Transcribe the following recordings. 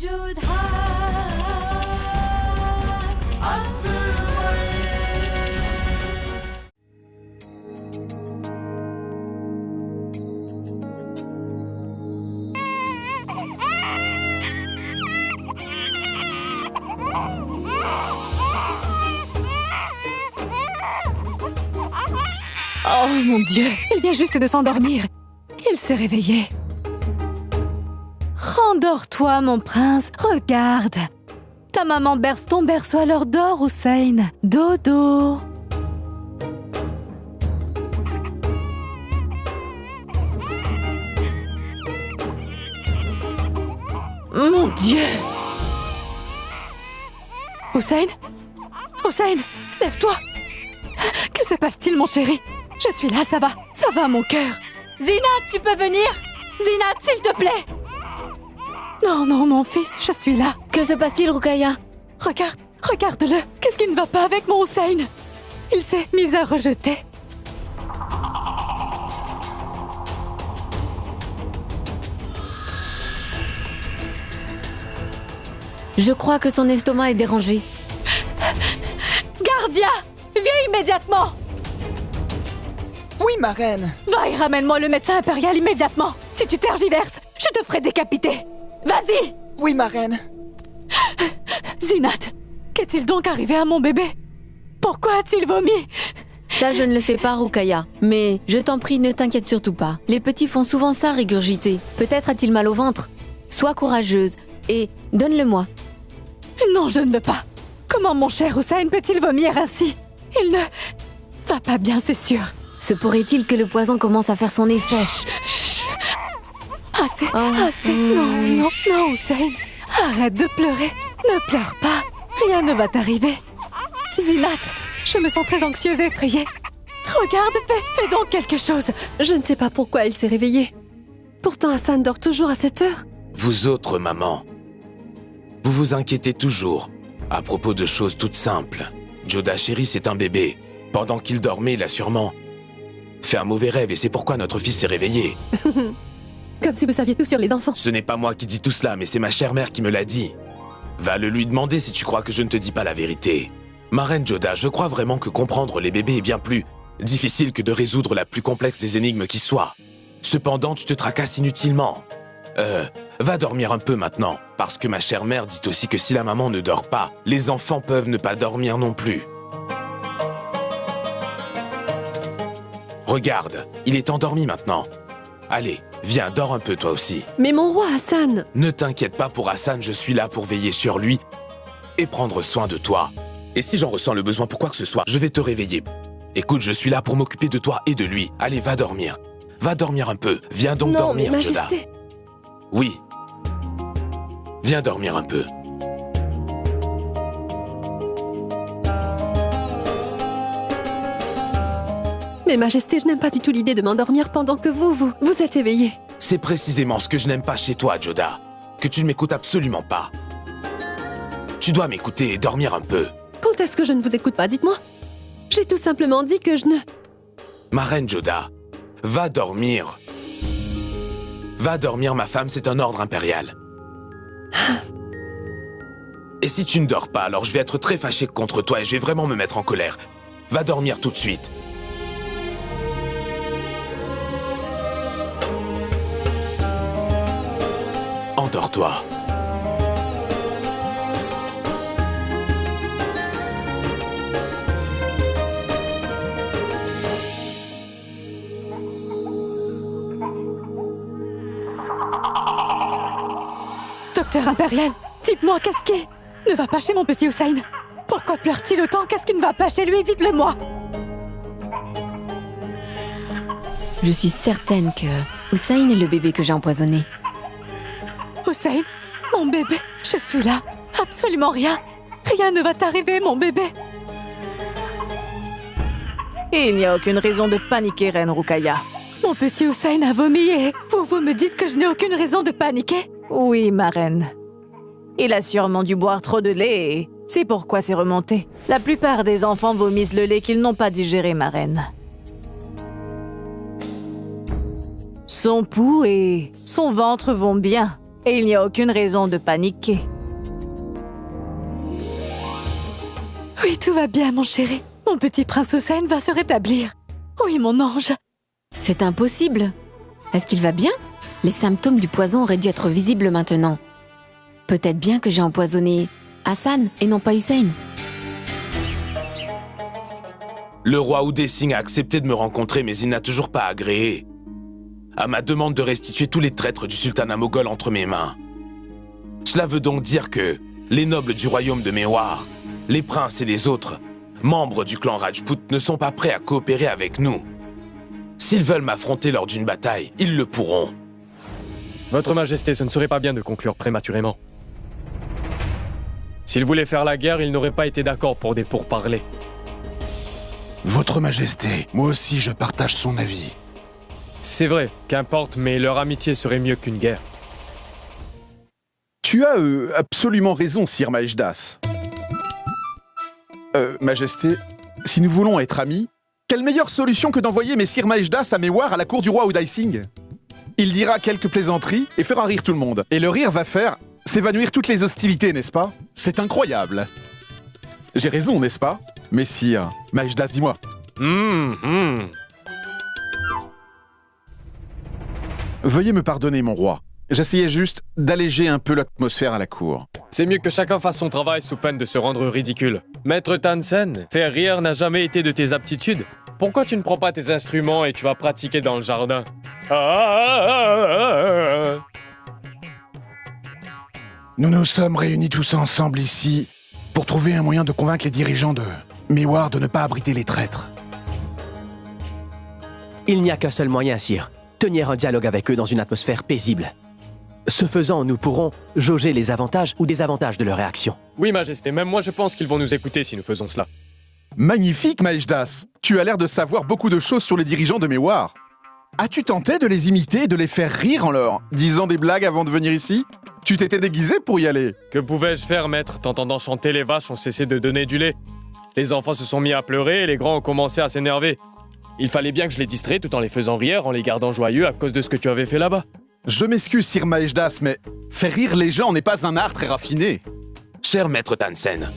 Oh mon Dieu, il vient juste de s'endormir. Il s'est réveillé. Rendors-toi, mon prince. Regarde. Ta maman berce ton berceau, alors dors, Hussein. Dodo. Mon Dieu. Hussein? Hussein, lève-toi. Que se passe-t-il, mon chéri? Je suis là, ça va, mon cœur. Zinat, tu peux venir? Zinat, s'il te plaît. Non, mon fils, je suis là. Que se passe-t-il, Ruqayya? Regarde-le. Qu'est-ce qui ne va pas avec mon Hussein? Il s'est mis à rejeter. Je crois que son estomac est dérangé. Gardia, viens immédiatement. Oui, ma reine. Va et ramène-moi le médecin impérial immédiatement. Si tu tergiverses, je te ferai décapiter. Vas-y. Oui, ma reine. Zinat, qu'est-il donc arrivé à mon bébé? Pourquoi a-t-il vomi? Ça, je ne le sais pas, Ruqayya. Mais je t'en prie, ne t'inquiète surtout pas. Les petits font souvent ça, régurgiter. Peut-être a-t-il mal au ventre. Sois courageuse et donne-le-moi. Non, je ne veux pas. Comment mon cher Hussein peut-il vomir ainsi? Il ne va pas bien, c'est sûr. Se pourrait-il que le poison commence à faire son effet? Chut. Assez. Non, Hussein. Arrête de pleurer. Ne pleure pas. Rien ne va t'arriver. Zinat, je me sens très anxieuse et effrayée. Regarde, fais donc quelque chose. Je ne sais pas pourquoi il s'est réveillé. Pourtant, Hassan dort toujours à cette heure. Vous autres, maman, vous vous inquiétez toujours à propos de choses toutes simples. Joda chéri, c'est un bébé. Pendant qu'il dormait, il a sûrement fait un mauvais rêve et c'est pourquoi notre fils s'est réveillé. Comme si vous saviez tout sur les enfants. Ce n'est pas moi qui dis tout cela, mais c'est ma chère mère qui me l'a dit. Va le lui demander si tu crois que je ne te dis pas la vérité. Ma reine Joda, je crois vraiment que comprendre les bébés est bien plus difficile que de résoudre la plus complexe des énigmes qui soit. Cependant, tu te tracasses inutilement. Va dormir un peu maintenant, parce que ma chère mère dit aussi que si la maman ne dort pas, les enfants peuvent ne pas dormir non plus. Regarde, il est endormi maintenant. Allez, viens, dors un peu toi aussi. Mais mon roi Hassan! Ne t'inquiète pas pour Hassan, je suis là pour veiller sur lui et prendre soin de toi. Et si j'en ressens le besoin pour quoi que ce soit, je vais te réveiller. Écoute, je suis là pour m'occuper de toi et de lui. Allez, va dormir. Va dormir un peu. Viens donc dormir, mais Joda. Majesté. Oui. Viens dormir un peu. Mais Majesté, je n'aime pas du tout l'idée de m'endormir pendant que vous êtes éveillé. C'est précisément ce que je n'aime pas chez toi, Joda. Que tu ne m'écoutes absolument pas. Tu dois m'écouter et dormir un peu. Quand est-ce que je ne vous écoute pas, dites-moi? J'ai tout simplement dit que je ne... Ma reine Joda, va dormir. Va dormir, ma femme, c'est un ordre impérial. Et si tu ne dors pas, alors je vais être très fâché contre toi et je vais vraiment me mettre en colère. Va dormir tout de suite. Endors-toi. Docteur impérial, dites-moi qu'est-ce qui ne va pas chez mon petit Hussein? Pourquoi pleure-t-il autant? Qu'est-ce qui ne va pas chez lui? Dites-le-moi. Je suis certaine que Hussein est le bébé que j'ai empoisonné. Hussein, mon bébé, je suis là. Absolument rien. Rien ne va t'arriver, mon bébé. Il n'y a aucune raison de paniquer, reine Ruqayya. Mon petit Hussein a vomi et vous me dites que je n'ai aucune raison de paniquer? Oui, ma reine. Il a sûrement dû boire trop de lait et c'est pourquoi c'est remonté. La plupart des enfants vomissent le lait qu'ils n'ont pas digéré, ma reine. Son pouls et son ventre vont bien. Et il n'y a aucune raison de paniquer. Oui, tout va bien, mon chéri. Mon petit prince Hussein va se rétablir. Oui, mon ange. C'est impossible. Est-ce qu'il va bien? Les symptômes du poison auraient dû être visibles maintenant. Peut-être bien que j'ai empoisonné Hassan et non pas Hussein. Le roi Uday Singh a accepté de me rencontrer, mais il n'a toujours pas agréé à ma demande de restituer tous les traîtres du sultanat moghol entre mes mains. Cela veut donc dire que les nobles du royaume de Mewar, les princes et les autres membres du clan Rajput ne sont pas prêts à coopérer avec nous. S'ils veulent m'affronter lors d'une bataille, ils le pourront. Votre Majesté, ce ne serait pas bien de conclure prématurément. S'ils voulaient faire la guerre, ils n'auraient pas été d'accord pour des pourparlers. Votre Majesté, moi aussi je partage son avis. C'est vrai, qu'importe, mais leur amitié serait mieux qu'une guerre. Tu as absolument raison, Sir Majdas. Majesté, si nous voulons être amis, quelle meilleure solution que d'envoyer Messire Majdas à Mewar à la cour du roi Uday Singh? Il dira quelques plaisanteries et fera rire tout le monde. Et le rire va faire s'évanouir toutes les hostilités, n'est-ce pas? C'est incroyable. J'ai raison, n'est-ce pas? Messire Majdas, dis-moi. Veuillez me pardonner, mon roi. J'essayais juste d'alléger un peu l'atmosphère à la cour. C'est mieux que chacun fasse son travail sous peine de se rendre ridicule. Maître Tansen, faire rire n'a jamais été de tes aptitudes. Pourquoi tu ne prends pas tes instruments et tu vas pratiquer dans le jardin? Nous nous sommes réunis tous ensemble ici pour trouver un moyen de convaincre les dirigeants de Mewar de ne pas abriter les traîtres. Il n'y a qu'un seul moyen, sire. Tenir un dialogue avec eux dans une atmosphère paisible. Ce faisant, nous pourrons jauger les avantages ou désavantages de leur réaction. Oui, Majesté, même moi je pense qu'ils vont nous écouter si nous faisons cela. Magnifique, Majdas. Tu as l'air de savoir beaucoup de choses sur les dirigeants de Mewar. As-tu tenté de les imiter et de les faire rire en leur disant des blagues avant de venir ici? Tu t'étais déguisé pour y aller. Que pouvais-je faire, maître? T'entendant chanter, les vaches ont cessé de donner du lait. Les enfants se sont mis à pleurer et les grands ont commencé à s'énerver. Il fallait bien que je les distrais tout en les faisant rire, en les gardant joyeux à cause de ce que tu avais fait là-bas. Je m'excuse, Sir Majdas, mais faire rire les gens n'est pas un art très raffiné. Cher maître Tansen,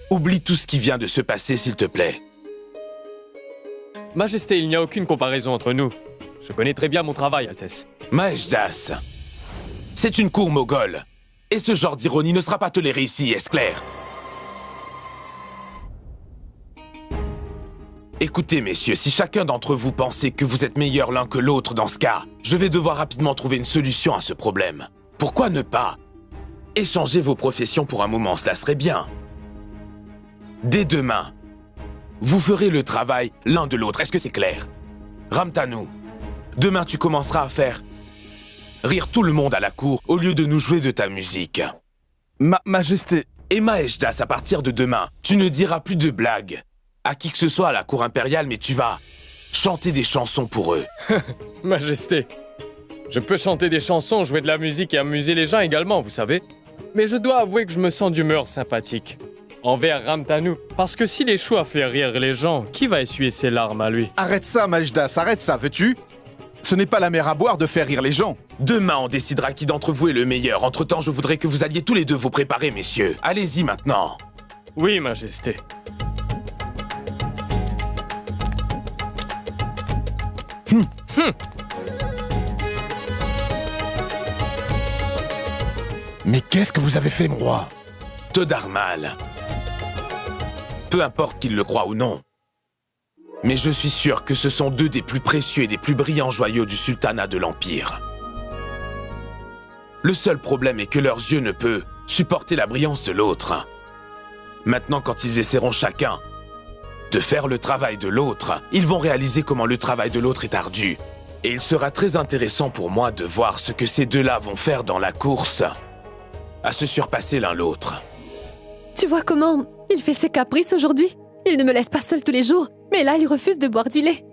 oublie tout ce qui vient de se passer, s'il te plaît. Majesté, il n'y a aucune comparaison entre nous. Je connais très bien mon travail, Altesse. Majdas, c'est une cour moghole. Et ce genre d'ironie ne sera pas toléré ici, est-ce clair? Écoutez, messieurs, si chacun d'entre vous pensait que vous êtes meilleurs l'un que l'autre dans ce cas, je vais devoir rapidement trouver une solution à ce problème. Pourquoi ne pas échanger vos professions pour un moment, cela serait bien. Dès demain, vous ferez le travail l'un de l'autre, est-ce que c'est clair? Ramtanu, demain tu commenceras à faire rire tout le monde à la cour au lieu de nous jouer de ta musique. Majesté. Et Majdas, à partir de demain, tu ne diras plus de blagues à qui que ce soit à la cour impériale, mais tu vas chanter des chansons pour eux. Majesté, je peux chanter des chansons, jouer de la musique et amuser les gens également, vous savez. Mais je dois avouer que je me sens d'humeur sympathique envers Ramtanu. Parce que s'il échoue à faire rire les gens, qui va essuyer ses larmes à lui? Arrête ça, Majdas, arrête ça, veux-tu? Ce n'est pas la mer à boire de faire rire les gens. Demain, on décidera qui d'entre vous est le meilleur. Entre-temps, je voudrais que vous alliez tous les deux vous préparer, messieurs. Allez-y maintenant. Oui, Majesté. Mais qu'est-ce que vous avez fait, mon roi? Todarmal. Peu importe qu'il le croie ou non. Mais je suis sûr que ce sont deux des plus précieux et des plus brillants joyaux du sultanat de l'Empire. Le seul problème est que leurs yeux ne peuvent supporter la brillance de l'autre. Maintenant, quand ils essaieront chacun de faire le travail de l'autre, ils vont réaliser comment le travail de l'autre est ardu. Et il sera très intéressant pour moi de voir ce que ces deux-là vont faire dans la course à se surpasser l'un l'autre. Tu vois comment il fait ses caprices aujourd'hui? Il ne me laisse pas seule tous les jours, mais là, il refuse de boire du lait.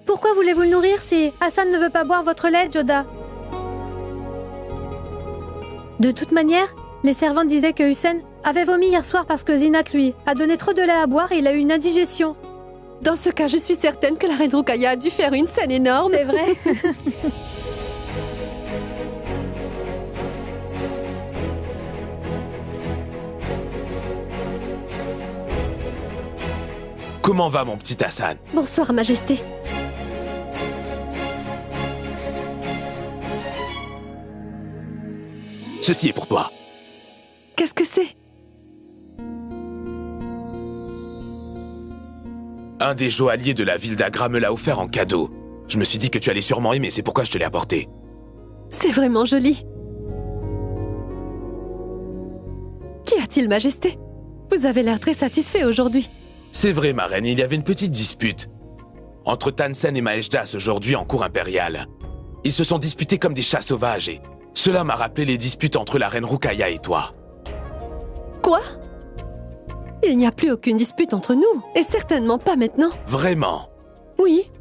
Pourquoi voulez-vous le nourrir si Hassan ne veut pas boire votre lait, Joda? De toute manière, les servantes disaient que Hussein avait vomi hier soir parce que Zinat, lui, a donné trop de lait à boire et il a eu une indigestion. Dans ce cas, je suis certaine que la reine Ruqayya a dû faire une scène énorme. C'est vrai. Comment va mon petit Hassan? Bonsoir, Majesté. Ceci est pour toi. Qu'est-ce que c'est? Un des joailliers de la ville d'Agra me l'a offert en cadeau. Je me suis dit que tu allais sûrement aimer, c'est pourquoi je te l'ai apporté. C'est vraiment joli. Qu'y a-t-il, Majesté? Vous avez l'air très satisfait aujourd'hui. C'est vrai, ma reine, il y avait une petite dispute entre Tansen et Maheshdas aujourd'hui en cour impériale. Ils se sont disputés comme des chats sauvages et cela m'a rappelé les disputes entre la reine Rukaya et toi. Quoi? Il n'y a plus aucune dispute entre nous, et certainement pas maintenant. Vraiment? Oui.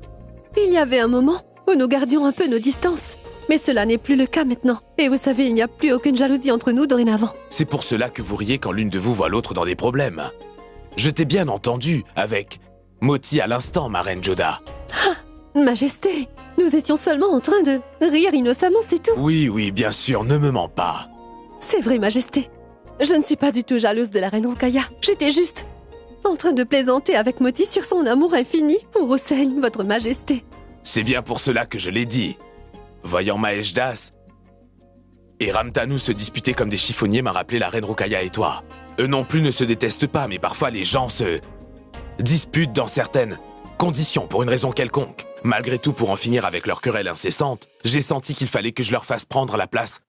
Il y avait un moment où nous gardions un peu nos distances. Mais cela n'est plus le cas maintenant. Et vous savez, il n'y a plus aucune jalousie entre nous dorénavant. C'est pour cela que vous riez quand l'une de vous voit l'autre dans des problèmes. Je t'ai bien entendu avec Moti à l'instant, ma reine Joda. Ah, Majesté, nous étions seulement en train de rire innocemment, c'est tout. Oui, bien sûr, ne me mens pas. C'est vrai, Majesté. Je ne suis pas du tout jalouse de la reine Rukaya. J'étais juste en train de plaisanter avec Moti sur son amour infini pour Hussein, votre Majesté. C'est bien pour cela que je l'ai dit. Voyant Maheshdas et Ramtanu se disputer comme des chiffonniers m'a rappelé la reine Rukaya et toi. Eux non plus ne se détestent pas, mais parfois les gens se disputent dans certaines conditions pour une raison quelconque. Malgré tout, pour en finir avec leur querelle incessante, j'ai senti qu'il fallait que je leur fasse prendre la place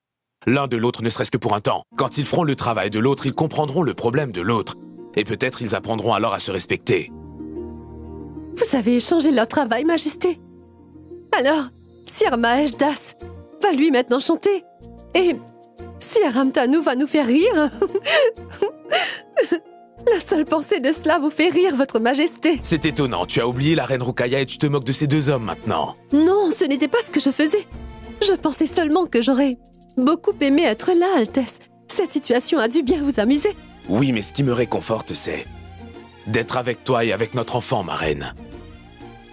l'un de l'autre, ne serait-ce que pour un temps. Quand ils feront le travail de l'autre, ils comprendront le problème de l'autre. Et peut-être ils apprendront alors à se respecter. Vous avez échangé leur travail, Majesté. Alors, Sir Maheshdas va lui maintenant chanter. Et Sir Ramtanu va nous faire rire. La seule pensée de cela vous fait rire, votre Majesté. C'est étonnant, tu as oublié la reine Rukaya et tu te moques de ces deux hommes maintenant. Non, ce n'était pas ce que je faisais. Je pensais seulement que j'aurais beaucoup aimé être là, Altesse. Cette situation a dû bien vous amuser. Oui, mais ce qui me réconforte, c'est d'être avec toi et avec notre enfant, ma reine.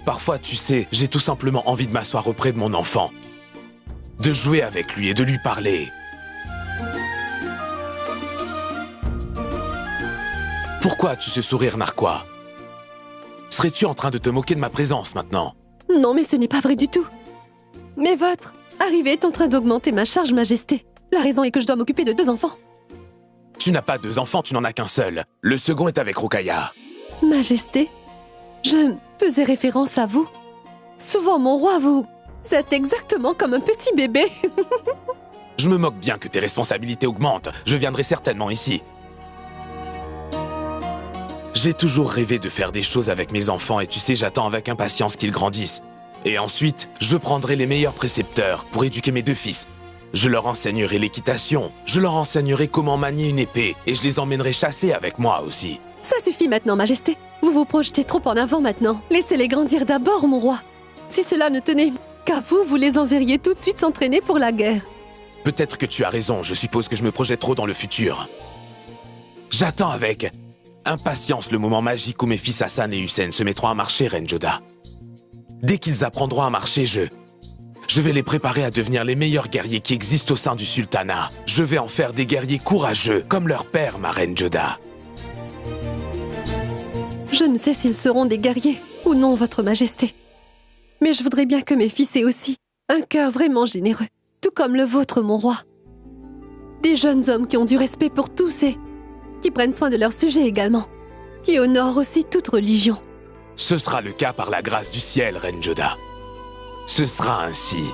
Parfois, tu sais, j'ai tout simplement envie de m'asseoir auprès de mon enfant, de jouer avec lui et de lui parler. Pourquoi as-tu ce sourire narquois? Serais-tu en train de te moquer de ma présence maintenant? Non, mais ce n'est pas vrai du tout. Mais votre arrivée est en train d'augmenter ma charge, Majesté. La raison est que je dois m'occuper de 2 enfants. Tu n'as pas 2 enfants, tu n'en as qu'un seul. Le second est avec Rukaya. Majesté, je faisais référence à vous. Souvent, mon roi, vous êtes exactement comme un petit bébé. Je me moque bien que tes responsabilités augmentent. Je viendrai certainement ici. J'ai toujours rêvé de faire des choses avec mes enfants et tu sais, j'attends avec impatience qu'ils grandissent. Et ensuite, je prendrai les meilleurs précepteurs pour éduquer mes 2 fils. Je leur enseignerai l'équitation, je leur enseignerai comment manier une épée et je les emmènerai chasser avec moi aussi. Ça suffit maintenant, Majesté. Vous vous projetez trop en avant maintenant. Laissez-les grandir d'abord, mon roi. Si cela ne tenait qu'à vous, vous les enverriez tout de suite s'entraîner pour la guerre. Peut-être que tu as raison, je suppose que je me projette trop dans le futur. J'attends avec impatience le moment magique où mes fils Hassan et Hussein se mettront à marcher, Reine Joda. Dès qu'ils apprendront à marcher, je vais les préparer à devenir les meilleurs guerriers qui existent au sein du sultanat. Je vais en faire des guerriers courageux, comme leur père, ma Reine Joda. Je ne sais s'ils seront des guerriers ou non, votre Majesté. Mais je voudrais bien que mes fils aient aussi un cœur vraiment généreux, tout comme le vôtre, mon roi. Des jeunes hommes qui ont du respect pour tous et qui prennent soin de leurs sujets également, qui honorent aussi toute religion. Ce sera le cas par la grâce du ciel, Reine Joda. Ce sera ainsi.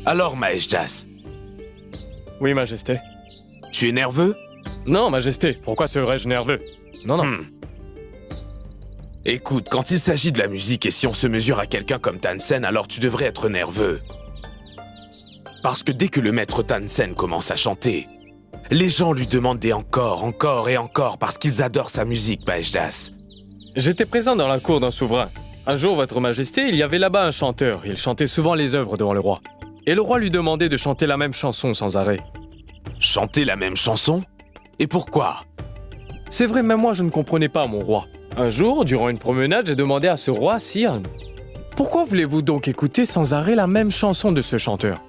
Alors, Maheshdas, Oui, Majesté. tu es nerveux? Non, Majesté, pourquoi serais-je nerveux? Non, non. Écoute, quand il s'agit de la musique et si on se mesure à quelqu'un comme Tansen, alors tu devrais être nerveux. Parce que dès que le maître Tansen commence à chanter, les gens lui demandent des encore et encore parce qu'ils adorent sa musique, Maeshdas. J'étais présent dans la cour d'un souverain. Un jour, Votre Majesté, il y avait là-bas un chanteur. Il chantait souvent les œuvres devant le roi. Et le roi lui demandait de chanter la même chanson sans arrêt. Chanter la même chanson? Et pourquoi? C'est vrai, même moi, je ne comprenais pas, mon roi. Un jour, durant une promenade, j'ai demandé à ce roi, Sire, pourquoi voulez-vous donc écouter sans arrêt la même chanson de ce chanteur?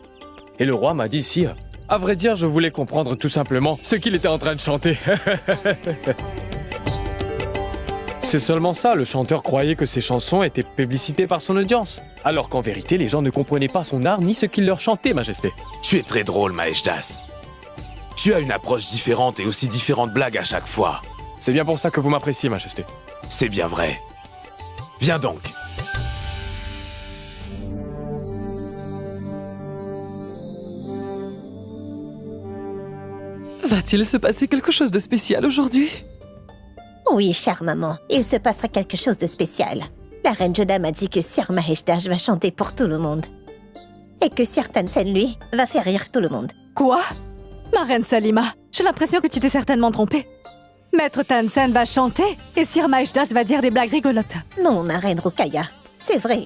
Et le roi m'a dit, Sire, à vrai dire, je voulais comprendre tout simplement ce qu'il était en train de chanter. C'est seulement ça, le chanteur croyait que ses chansons étaient publicitées par son audience, alors qu'en vérité, les gens ne comprenaient pas son art ni ce qu'il leur chantait, Majesté. Tu es très drôle, Maeshdas. Tu as une approche différente et aussi différentes blagues à chaque fois. C'est bien pour ça que vous m'appréciez, Majesté. C'est bien vrai. Viens donc. Va-t-il se passer quelque chose de spécial aujourd'hui? Oui, chère maman, il se passera quelque chose de spécial. La reine Joda m'a dit que Sir Maeshdas va chanter pour tout le monde. Et que Sir Tansen, lui, va faire rire tout le monde. Quoi? Ma reine Salima, j'ai l'impression que tu t'es certainement trompée. Maître Tansen va chanter et Sir Maeshdas va dire des blagues rigolotes. Non, ma reine Rukaya, c'est vrai.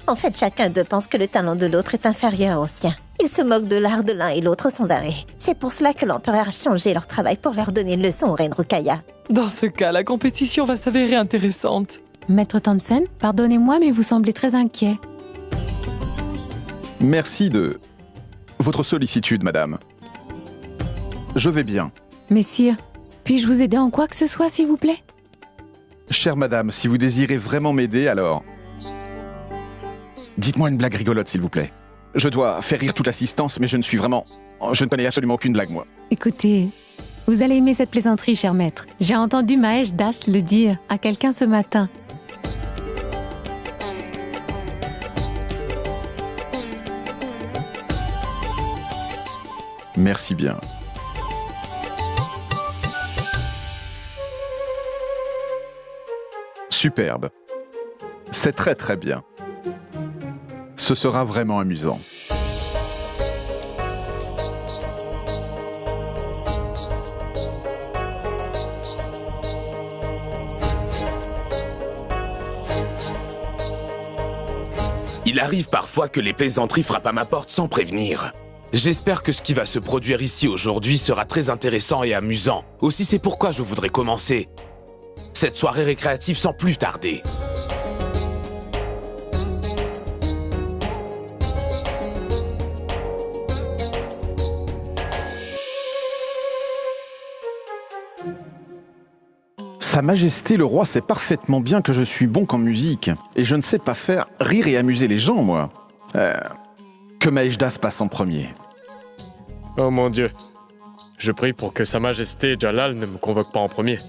En fait, chacun d'eux pense que le talent de l'autre est inférieur au sien. Ils se moquent de l'art de l'un et l'autre sans arrêt. C'est pour cela que l'empereur a changé leur travail pour leur donner une leçon aux reines Rukaya. Dans ce cas, la compétition va s'avérer intéressante. Maître Tansen, pardonnez-moi, mais vous semblez très inquiet. Merci de votre sollicitude, madame. Je vais bien. Messire, puis-je vous aider en quoi que ce soit, s'il vous plaît? Chère madame, si vous désirez vraiment m'aider, alors... Dites-moi une blague rigolote, s'il vous plaît. Je dois faire rire toute l'assistance, mais je ne connais absolument aucune blague, moi. Écoutez, vous allez aimer cette plaisanterie, cher maître. J'ai entendu Maeshdas le dire à quelqu'un ce matin. Merci bien. Superbe. C'est très très bien. Ce sera vraiment amusant. Il arrive parfois que les plaisanteries frappent à ma porte sans prévenir. J'espère que ce qui va se produire ici aujourd'hui sera très intéressant et amusant. Aussi, c'est pourquoi je voudrais commencer cette soirée récréative sans plus tarder. Sa Majesté le Roi sait parfaitement bien que je suis bon qu'en musique, et je ne sais pas faire rire et amuser les gens, moi. Que Maeshdas passe en premier. Oh mon Dieu. Je prie pour que Sa Majesté Jalal ne me convoque pas en premier.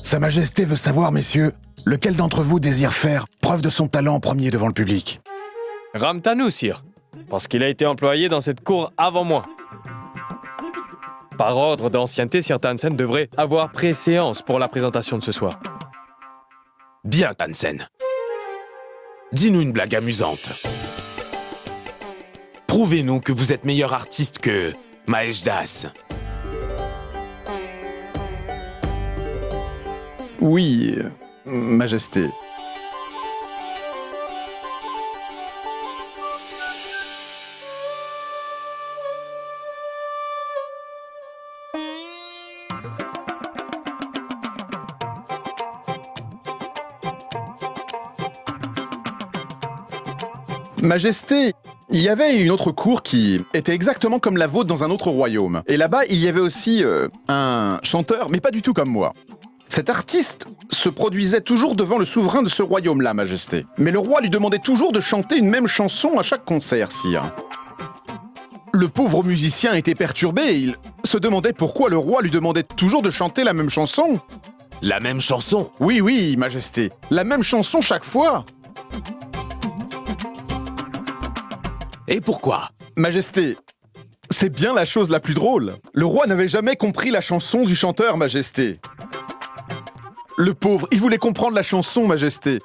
Sa Majesté veut savoir, messieurs, lequel d'entre vous désire faire preuve de son talent en premier devant le public? Ramtanu, sire, parce qu'il a été employé dans cette cour avant moi. Par ordre d'ancienneté, Sir Tansen devrait avoir préséance pour la présentation de ce soir. Bien, Tansen. Dis-nous une blague amusante. Prouvez-nous que vous êtes meilleur artiste que Maeshdas. Oui, Majesté. Majesté, il y avait une autre cour qui était exactement comme la vôtre dans un autre royaume. Et là-bas, il y avait aussi un chanteur, mais pas du tout comme moi. Cet artiste se produisait toujours devant le souverain de ce royaume-là, Majesté. Mais le roi lui demandait toujours de chanter une même chanson à chaque concert, sire. Le pauvre musicien était perturbé, il se demandait pourquoi le roi lui demandait toujours de chanter la même chanson. La même chanson? Oui, oui, Majesté. La même chanson chaque fois. Et pourquoi? Majesté, C'est bien la chose la plus drôle. Le roi n'avait jamais compris la chanson du chanteur, Majesté. Le pauvre, il voulait comprendre la chanson, Majesté.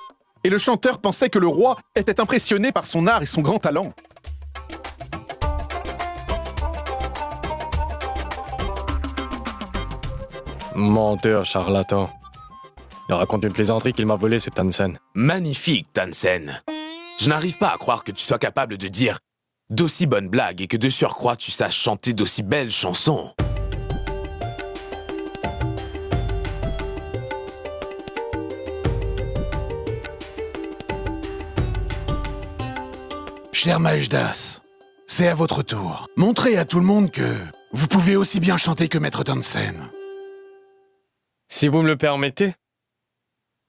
Et le chanteur pensait que le roi était impressionné par son art et son grand talent. Menteur, charlatan. Il raconte une plaisanterie qu'il m'a volée, ce Tansen. Magnifique, Tansen. Je n'arrive pas à croire que tu sois capable de dire d'aussi bonnes blagues et que de surcroît tu saches chanter d'aussi belles chansons. Cher Maejdas, c'est à votre tour. Montrez à tout le monde que vous pouvez aussi bien chanter que Maître Tansen. Si vous me le permettez.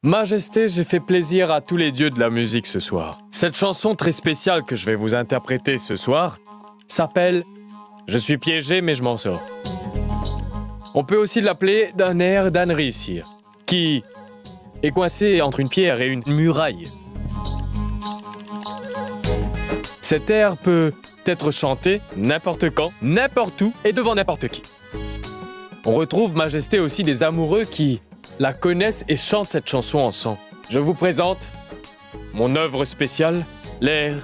Majesté, j'ai fait plaisir à tous les dieux de la musique ce soir. Cette chanson très spéciale que je vais vous interpréter ce soir s'appelle « Je suis piégé mais je m'en sors ». On peut aussi l'appeler d'un air d'ânerie, sire, qui est coincé entre une pierre et une muraille. Cet air peut être chanté n'importe quand, n'importe où et devant n'importe qui. On retrouve, Majesté, aussi des amoureux qui la connaissent et chantent cette chanson ensemble. Je vous présente mon œuvre spéciale, l'air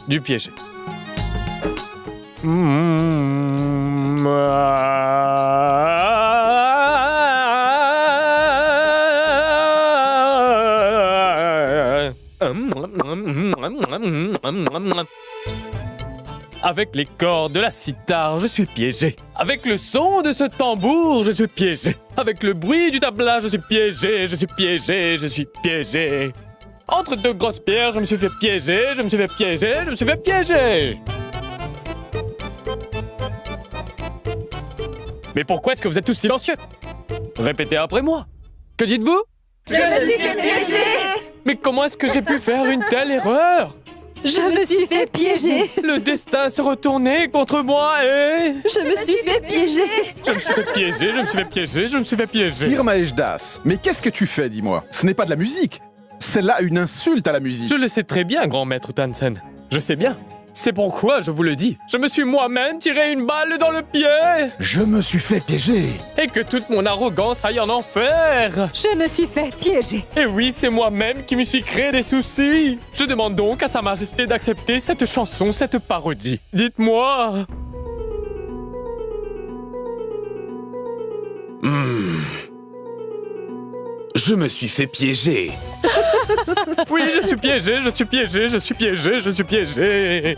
du piégé. Avec les cordes de la cithare, je suis piégé. Avec le son de ce tambour, je suis piégé. Avec le bruit du tabla, je suis piégé, je suis piégé, je suis piégé. Entre deux grosses pierres, je me suis fait piéger, je me suis fait piéger, je me suis fait piéger. Mais pourquoi est-ce que vous êtes tous silencieux? Répétez après moi. Que dites-vous? Je me suis fait piéger! Mais comment est-ce que j'ai pu faire une telle erreur? Je me suis fait piéger! Le destin se retournait contre moi et... Je me suis fait piéger! Je me suis fait piéger, je me suis fait piéger, je me suis fait piéger. Sire Maejdas, mais qu'est-ce que tu fais, dis-moi? Ce n'est pas de la musique. C'est là une insulte à la musique. Je le sais très bien, grand maître Tansen. Je sais bien. C'est pourquoi je vous le dis. Je me suis moi-même tiré une balle dans le pied. Je me suis fait piéger. Et que toute mon arrogance aille en enfer. Je me suis fait piéger. Et oui, c'est moi-même qui me suis créé des soucis. Je demande donc à Sa Majesté d'accepter cette chanson, cette parodie. Dites-moi. Je me suis fait piéger. Oui, je suis piégé, je suis piégé, je suis piégé, je suis piégé.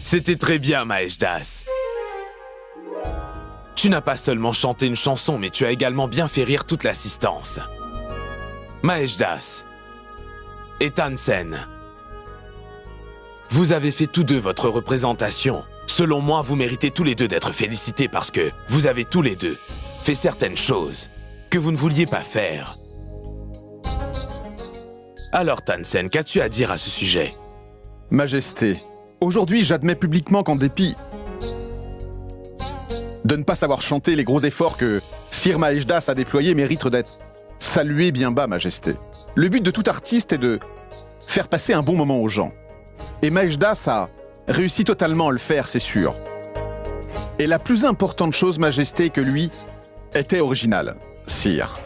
C'était très bien, Maejdas. Tu n'as pas seulement chanté une chanson, mais tu as également bien fait rire toute l'assistance. Maejdas et Tansen, vous avez fait tous deux votre représentation. Selon moi, vous méritez tous les deux d'être félicités parce que vous avez tous les deux fait certaines choses que vous ne vouliez pas faire. Alors, Tansen, qu'as-tu à dire à ce sujet? Majesté, aujourd'hui, j'admets publiquement qu'en dépit de ne pas savoir chanter, les gros efforts que Sir Maejdas a déployés méritent d'être salués bien bas, Majesté. Le but de tout artiste est de faire passer un bon moment aux gens. Et Maejdas a réussi totalement à le faire, c'est sûr. Et la plus importante chose, Majesté, que lui était original, sire.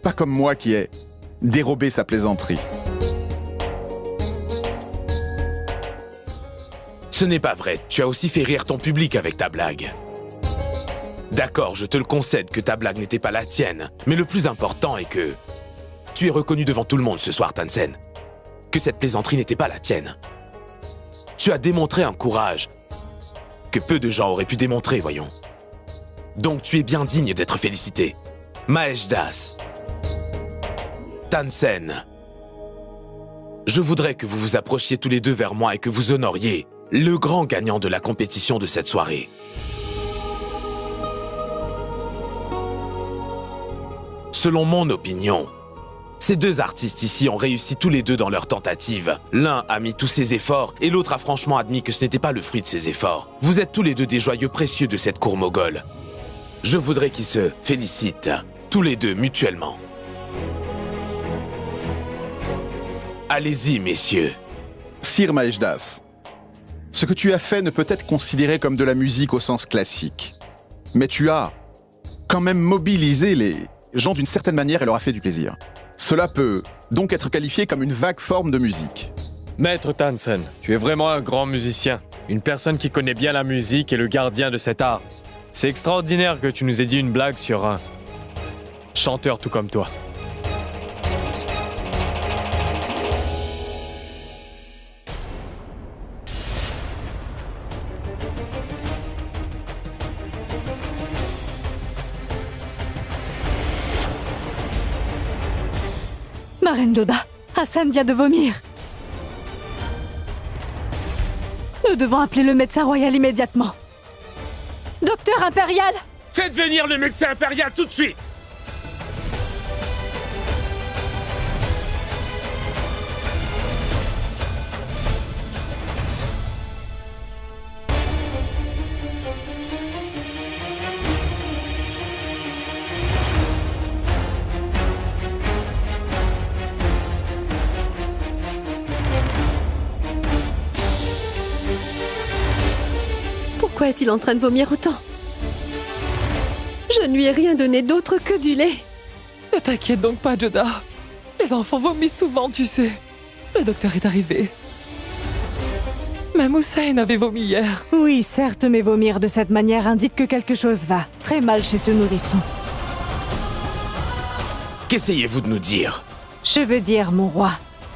Pas comme moi qui ai dérobé sa plaisanterie. Ce n'est pas vrai, tu as aussi fait rire ton public avec ta blague. D'accord, je te le concède que ta blague n'était pas la tienne, mais le plus important est que tu es reconnu devant tout le monde ce soir, Tansen, que cette plaisanterie n'était pas la tienne. Tu as démontré un courage que peu de gens auraient pu démontrer, voyons. Donc tu es bien digne d'être félicité. Maejdas, Tansen, je voudrais que vous vous approchiez tous les deux vers moi et que vous honoriez le grand gagnant de la compétition de cette soirée. Selon mon opinion, ces deux artistes ici ont réussi tous les deux dans leur tentative. L'un a mis tous ses efforts et l'autre a franchement admis que ce n'était pas le fruit de ses efforts. Vous êtes tous les deux des joyaux précieux de cette cour moghole. Je voudrais qu'ils se félicitent, tous les deux mutuellement. Allez-y, messieurs. Sir Maeshdas, ce que tu as fait ne peut être considéré comme de la musique au sens classique. Mais tu as quand même mobilisé les gens d'une certaine manière et leur a fait du plaisir. Cela peut donc être qualifié comme une vague forme de musique. Maître Tansen, tu es vraiment un grand musicien. Une personne qui connaît bien la musique et le gardien de cet art. C'est extraordinaire que tu nous aies dit une blague sur un chanteur tout comme toi. Marraine Joda, Hassan vient de vomir. Nous devons appeler le médecin royal immédiatement. Docteur impérial! Faites venir le médecin impérial tout de suite! Pourquoi est-il en train de vomir autant? Je ne lui ai rien donné d'autre que du lait. Ne t'inquiète donc pas, Joda. Les enfants vomissent souvent, tu sais. Le docteur est arrivé. Même Hussein avait vomi hier. Oui, certes, mais vomir de cette manière indique que quelque chose va très mal chez ce nourrisson. Qu'essayez-vous de nous dire? Je veux dire, mon roi,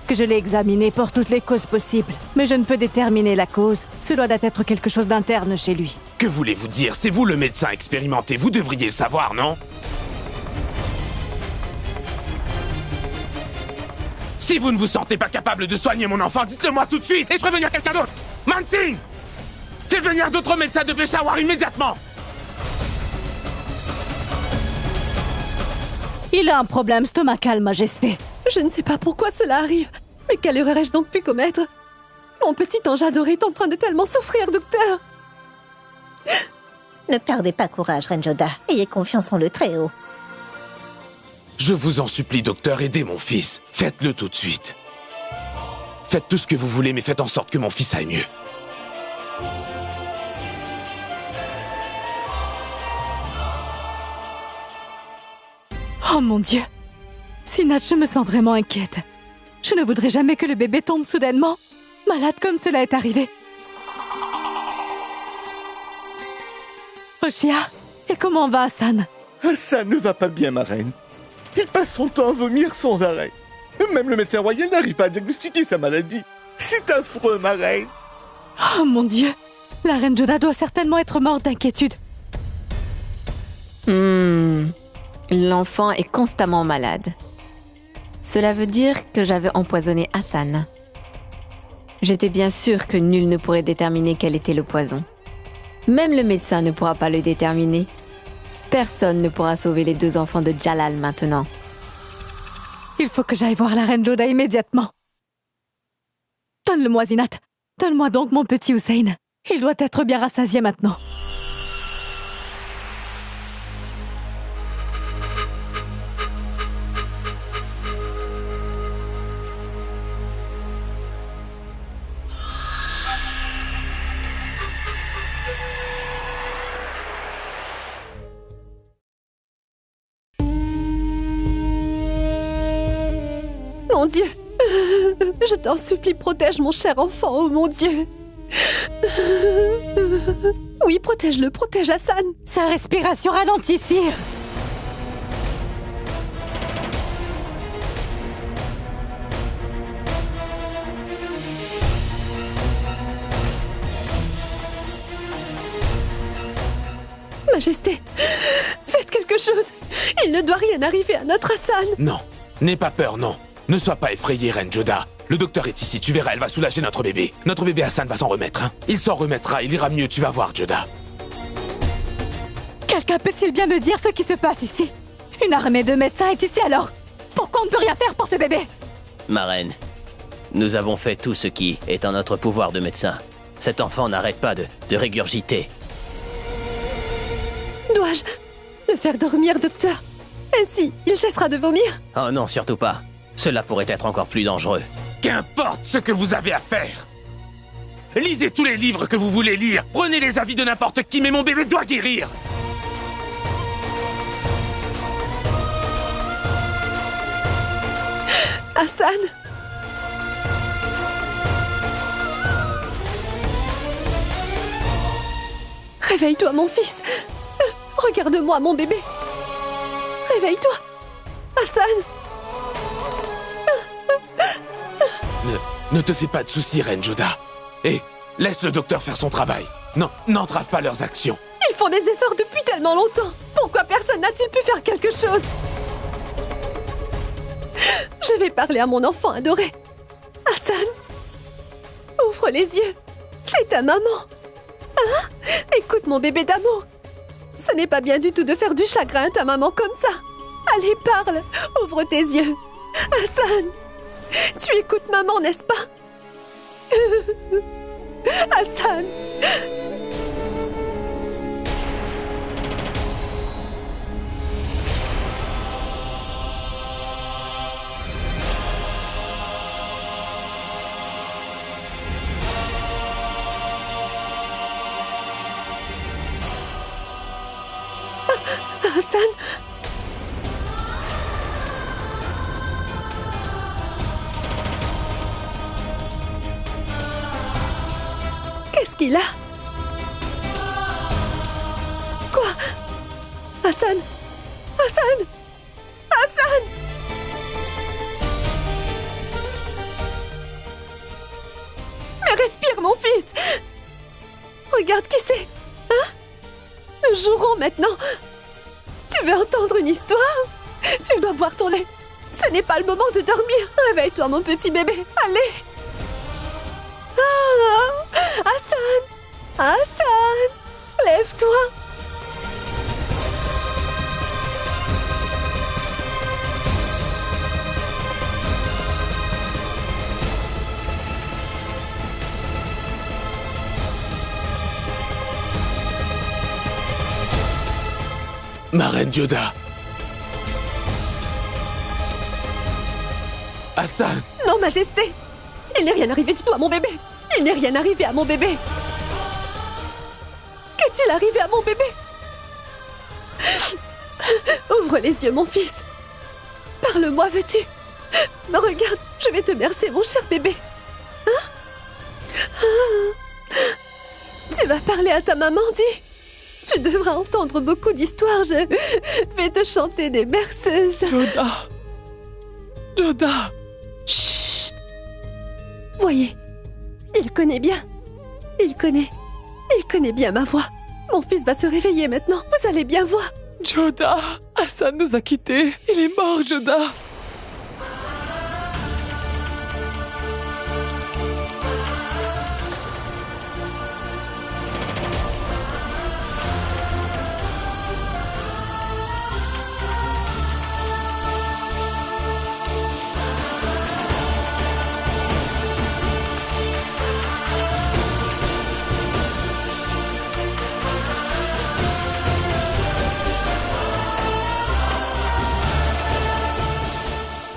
que je l'ai examiné pour toutes les causes possibles. Mais je ne peux déterminer la cause. Cela doit être quelque chose d'interne chez lui. Que voulez-vous dire? C'est vous le médecin expérimenté, vous devriez le savoir, non? Si vous ne vous sentez pas capable de soigner mon enfant, dites-le moi tout de suite et je ferai venir quelqu'un d'autre. Mansingh! Fais venir d'autres médecins de Peshawar immédiatement! Il a un problème stomacal, Majesté. Je ne sais pas pourquoi cela arrive. Mais quelle erreur ai-je donc pu commettre? Mon petit ange adoré est en train de tellement souffrir, docteur. Ne perdez pas courage, Reine Joda. Ayez confiance en le Très-Haut. Je vous en supplie, docteur, aidez mon fils. Faites-le tout de suite. Faites tout ce que vous voulez, mais faites en sorte que mon fils aille mieux. Oh mon Dieu! Sinat, je me sens vraiment inquiète. Je ne voudrais jamais que le bébé tombe soudainement, malade comme cela est arrivé. Oshia, et comment va Hassan? Hassan ne va pas bien, ma reine. Il passe son temps à vomir sans arrêt. Même le médecin royal n'arrive pas à diagnostiquer sa maladie. C'est affreux, ma reine. Oh mon Dieu! La reine Joda doit certainement être morte d'inquiétude. L'enfant est constamment malade. Cela veut dire que j'avais empoisonné Hassan. J'étais bien sûre que nul ne pourrait déterminer quel était le poison. Même le médecin ne pourra pas le déterminer. Personne ne pourra sauver les 2 enfants de Jalal maintenant. Il faut que j'aille voir la reine Joda immédiatement. Donne-le-moi, Zinat. Donne-moi donc mon petit Hussein. Il doit être bien rassasié maintenant. Mon Dieu! Je t'en supplie, protège mon cher enfant, oh mon Dieu! Oui, protège-le, protège Hassan! Sa respiration ralentit, sire! Majesté, faites quelque chose! Il ne doit rien arriver à notre Hassan! Non, n'aie pas peur, non. Ne sois pas effrayée, Reine Joda. Le docteur est ici, tu verras, elle va soulager notre bébé. Notre bébé Hassan va s'en remettre, hein. Il s'en remettra, il ira mieux, tu vas voir, Joda. Quelqu'un peut-il bien me dire ce qui se passe ici? Une armée de médecins est ici alors? Pourquoi on ne peut rien faire pour ce bébé? Ma reine, nous avons fait tout ce qui est en notre pouvoir de médecin. Cet enfant n'arrête pas de régurgiter. Dois-je le faire dormir, docteur? Ainsi, il cessera de vomir? Oh non, surtout pas. Cela pourrait être encore plus dangereux. Qu'importe ce que vous avez à faire! Lisez tous les livres que vous voulez lire. Prenez les avis de n'importe qui, mais mon bébé doit guérir. Hassan! Réveille-toi, mon fils! Regarde-moi, mon bébé! Réveille-toi! Hassan! Ne te fais pas de soucis, Reine Joda. Et laisse le docteur faire son travail. Non, n'entrave pas leurs actions. Ils font des efforts depuis tellement longtemps. Pourquoi personne n'a-t-il pu faire quelque chose? Je vais parler à mon enfant adoré. Hassan, ouvre les yeux. C'est ta maman. Hein? Écoute mon bébé d'amour. Ce n'est pas bien du tout de faire du chagrin à ta maman comme ça. Allez, parle. Ouvre tes yeux. Hassan, tu écoutes maman, n'est-ce pas? Hassan. Hassan. Qu'est-ce qu'il a? Quoi? Hassan! Hassan! Hassan! Mais respire, mon fils! Regarde qui c'est! Hein? Nous jouerons maintenant! Tu veux entendre une histoire? Tu dois boire ton lait. Ce n'est pas le moment de dormir. Réveille-toi, mon petit bébé. Allez. Ah, Hassan. Hassan. Lève-toi. Ma reine Joda. Hassan. Non, Majesté. Il n'est rien arrivé du tout à mon bébé. Il n'est rien arrivé à mon bébé. Qu'est-il arrivé à mon bébé? Ouvre les yeux, mon fils. Parle-moi, veux-tu? Regarde, je vais te bercer, mon cher bébé. Hein? Tu vas parler à ta maman, dis. Tu devras entendre beaucoup d'histoires. Je vais te chanter des berceuses. Joda. Joda. Chut. Voyez, il connaît bien. Il connaît bien ma voix. Mon fils va se réveiller maintenant. Vous allez bien voir. Joda. Hassan nous a quittés. Il est mort, Joda.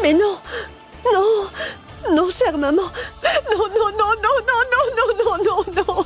Mais non, non, non, chère maman. Non, non, non, non, non, non, non, non, non, non.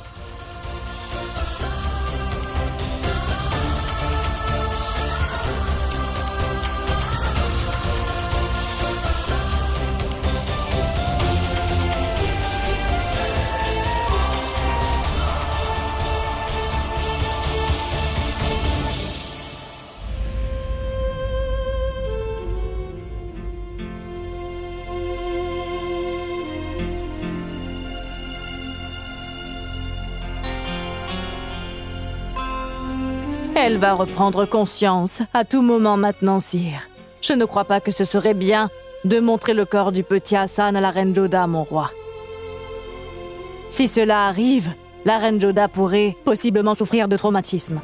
Elle va reprendre conscience à tout moment maintenant, sire. Je ne crois pas que ce serait bien de montrer le corps du petit Hassan à la reine Joda, mon roi. Si cela arrive, la reine Joda pourrait possiblement souffrir de traumatisme.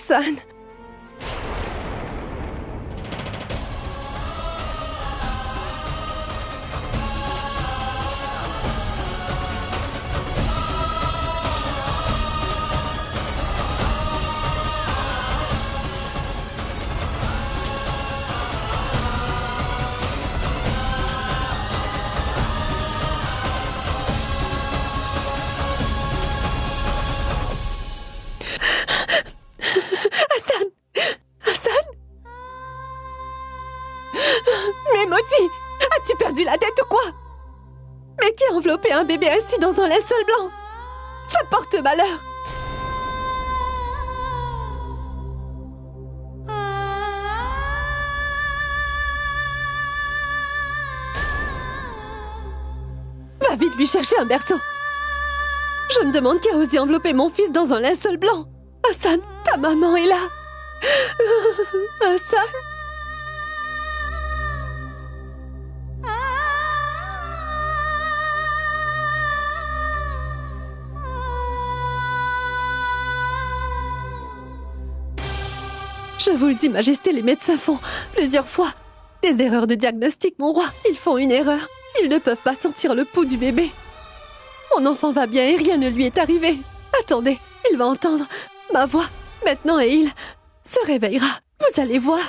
Hassan. Mais Moti, as-tu perdu la tête ou quoi? Mais qui a enveloppé un bébé assis dans un linceul blanc? Ça porte malheur. Va vite lui chercher un berceau. Je me demande qui a osé envelopper mon fils dans un linceul blanc. Hassan, ta maman est là. Hassan. Je vous le dis, Majesté, les médecins font plusieurs fois des erreurs de diagnostic, mon roi. Ils font une erreur. Ils ne peuvent pas sortir le pouls du bébé. Mon enfant va bien et rien ne lui est arrivé. Attendez, il va entendre ma voix maintenant et il se réveillera. Vous allez voir.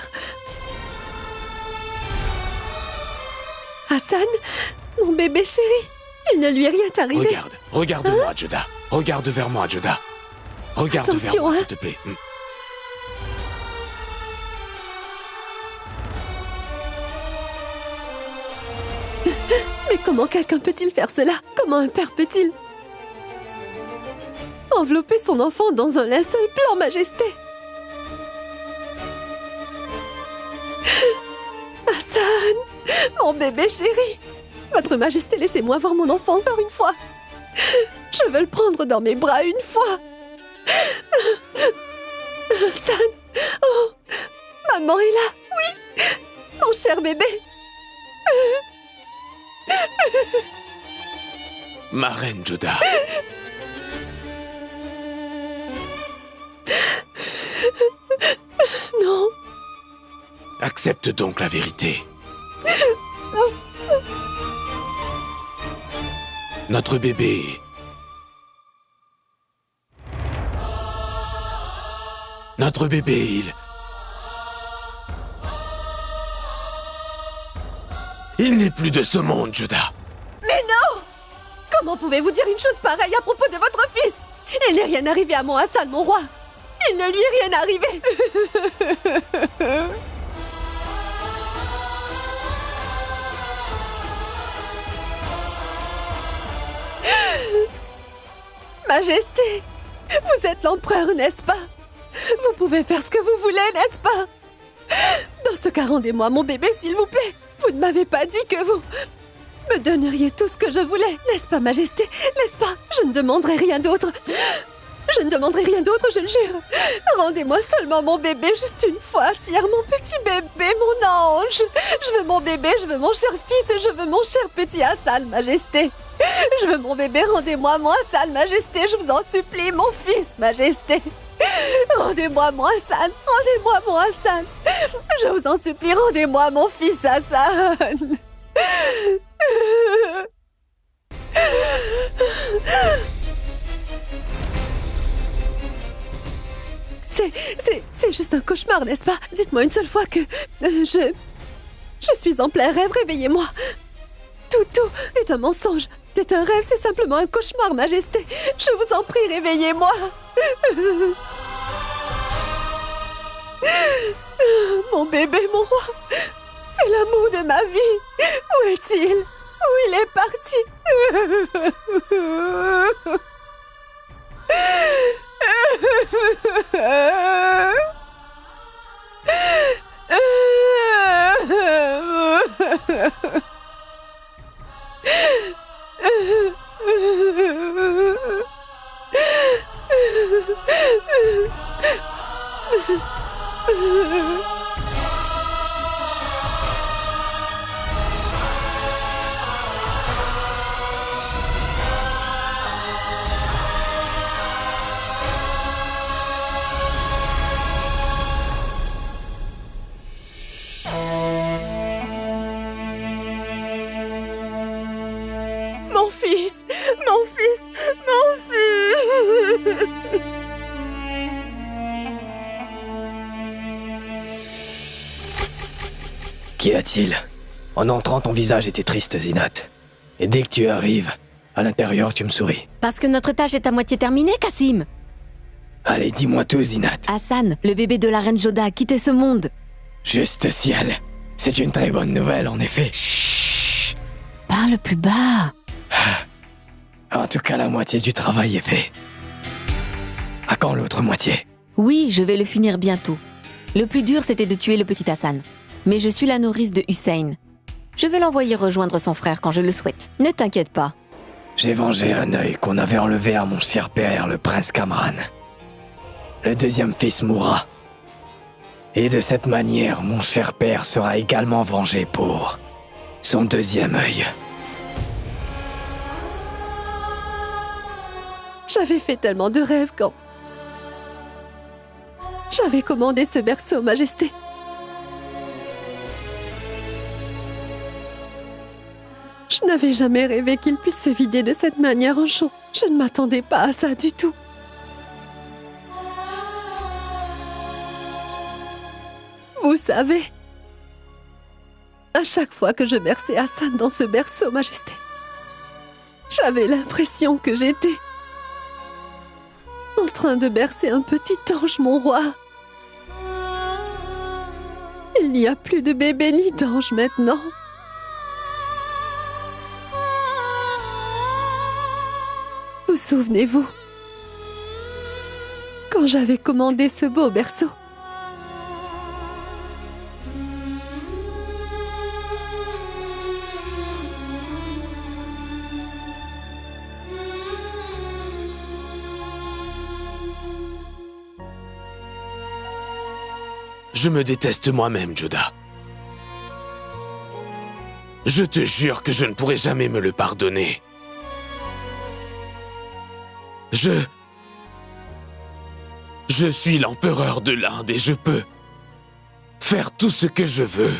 Hassan, mon bébé chéri, il ne lui est rien arrivé. Regarde-moi, Joda. Regarde vers moi, Joda. Regarde vers moi, s'il te plaît. Mais comment quelqu'un peut-il faire cela? Comment un père peut-il envelopper son enfant dans un linceul blanc, Majesté? Hassan, mon bébé chéri, Votre Majesté, laissez-moi voir mon enfant encore une fois. Je veux le prendre dans mes bras une fois. Hassan, oh, maman est là, oui, mon cher bébé. Ma reine Joda. Non. Accepte donc la vérité. Notre bébé... Notre bébé, il n'est plus de ce monde, Joda. Mais non! Comment pouvez-vous dire une chose pareille à propos de votre fils? Il n'est rien arrivé à mon Hassan, mon roi. Il ne lui est rien arrivé. Majesté, vous êtes l'empereur, n'est-ce pas? Vous pouvez faire ce que vous voulez, n'est-ce pas? Dans ce cas, rendez-moi mon bébé, s'il vous plaît. Vous ne m'avez pas dit que vous me donneriez tout ce que je voulais, n'est-ce pas, Majesté? N'est-ce pas? Je ne demanderai rien d'autre. Je ne demanderai rien d'autre, je le jure. Rendez-moi seulement mon bébé juste une fois, sire, mon petit bébé, mon ange. Je veux mon bébé, je veux mon cher fils, je veux mon cher petit Hassan, Majesté. Je veux mon bébé, rendez-moi mon Hassan, Majesté, je vous en supplie, mon fils, Majesté. Rendez-moi mon Hassan, rendez-moi mon Hassan. Je vous en supplie, rendez-moi mon fils Hassan. C'est juste un cauchemar, n'est-ce pas? Dites-moi une seule fois que je suis en plein rêve, réveillez-moi. Tout est un mensonge, c'est un rêve, c'est simplement un cauchemar, Majesté. Je vous en prie, réveillez-moi. Mon bébé, mon roi, c'est l'amour de ma vie. Où est-il? Où il est parti? Qu'y a-t-il? En entrant, ton visage était triste, Zinat. Et dès que tu arrives, à l'intérieur, tu me souris. Parce que notre tâche est à moitié terminée, Cassim. Allez, dis-moi tout, Zinat. Hassan, le bébé de la reine Joda, a quitté ce monde. Juste ciel. C'est une très bonne nouvelle, en effet. Chut. Parle plus bas. En tout cas, la moitié du travail est fait. À quand l'autre moitié? Oui, je vais le finir bientôt. Le plus dur, c'était de tuer le petit Hassan. Mais je suis la nourrice de Hussein. Je vais l'envoyer rejoindre son frère quand je le souhaite. Ne t'inquiète pas. J'ai vengé un œil qu'on avait enlevé à mon cher père, le prince Kamran. Le deuxième fils mourra. Et de cette manière, mon cher père sera également vengé pour son deuxième œil. J'avais fait tellement de rêves quand j'avais commandé ce berceau, Majesté. Je n'avais jamais rêvé qu'il puisse se vider de cette manière un jour. Je ne m'attendais pas à ça du tout. Vous savez, à chaque fois que je berçais Hassan dans ce berceau, Majesté, j'avais l'impression que j'étais en train de bercer un petit ange, mon roi. Il n'y a plus de bébé ni d'ange maintenant. Vous souvenez-vous, quand j'avais commandé ce beau berceau, Je me déteste moi-même, Joda. Je te jure que je ne pourrai jamais me le pardonner. Je suis l'empereur de l'Inde et je peux faire tout ce que je veux.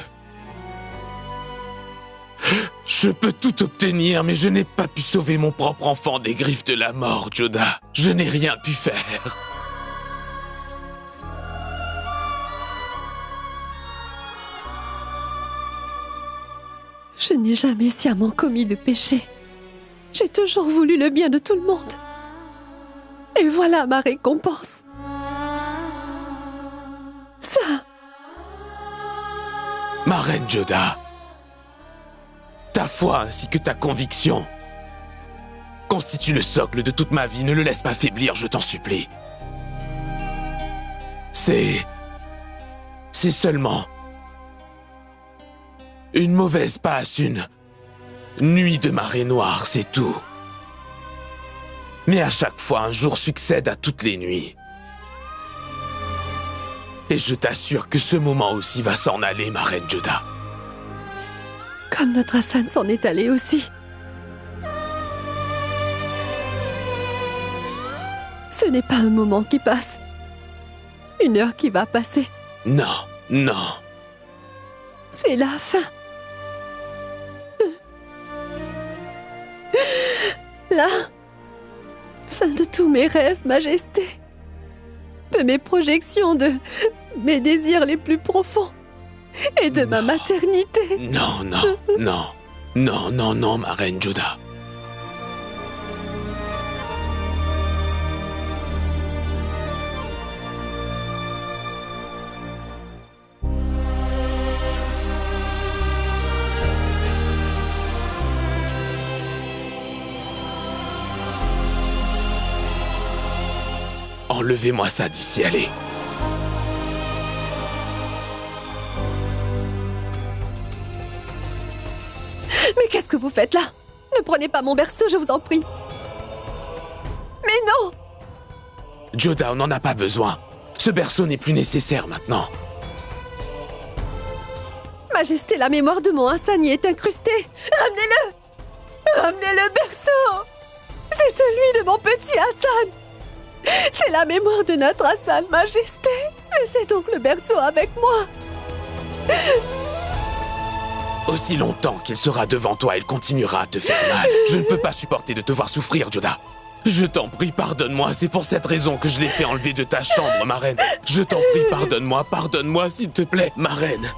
Je peux tout obtenir, mais je n'ai pas pu sauver mon propre enfant des griffes de la mort, Joda. Je n'ai rien pu faire. je n'ai jamais sciemment commis de péché. J'ai toujours voulu le bien de tout le monde. Et voilà ma récompense. Ça. Ma reine Joda, ta foi ainsi que ta conviction constituent le socle de toute ma vie. Ne le laisse pas faiblir, je t'en supplie. C'est seulement une mauvaise passe, une nuit de marée noire, c'est tout. Mais à chaque fois, un jour succède à toutes les nuits. Et je t'assure que ce moment aussi va s'en aller, ma reine Joda. Comme notre Hassan s'en est allé aussi. Ce n'est pas un moment qui passe. Une heure qui va passer. Non, non. C'est la fin. La fin de tous mes rêves, Majesté. De mes projections, de mes désirs les plus profonds. Et de ma maternité. Non, non, non. Non, non, non, ma reine Joda. Enlevez-moi ça d'ici, allez. Mais qu'est-ce que vous faites là? Ne prenez pas mon berceau, je vous en prie. Mais non! Joda, on n'en a pas besoin. Ce berceau n'est plus nécessaire maintenant. Majesté, la mémoire de mon Hassan y est incrustée. Ramenez-le! Ramenez le berceau! C'est celui de mon petit Hassan! C'est la mémoire de notre Hassan, Majesté. Laissez donc le berceau avec moi. Aussi longtemps qu'il sera devant toi, il continuera à te faire mal. Je ne peux pas supporter de te voir souffrir, Joda. Je t'en prie, pardonne-moi. C'est pour cette raison que je l'ai fait enlever de ta chambre, ma reine. Je t'en prie, pardonne-moi, s'il te plaît, ma reine.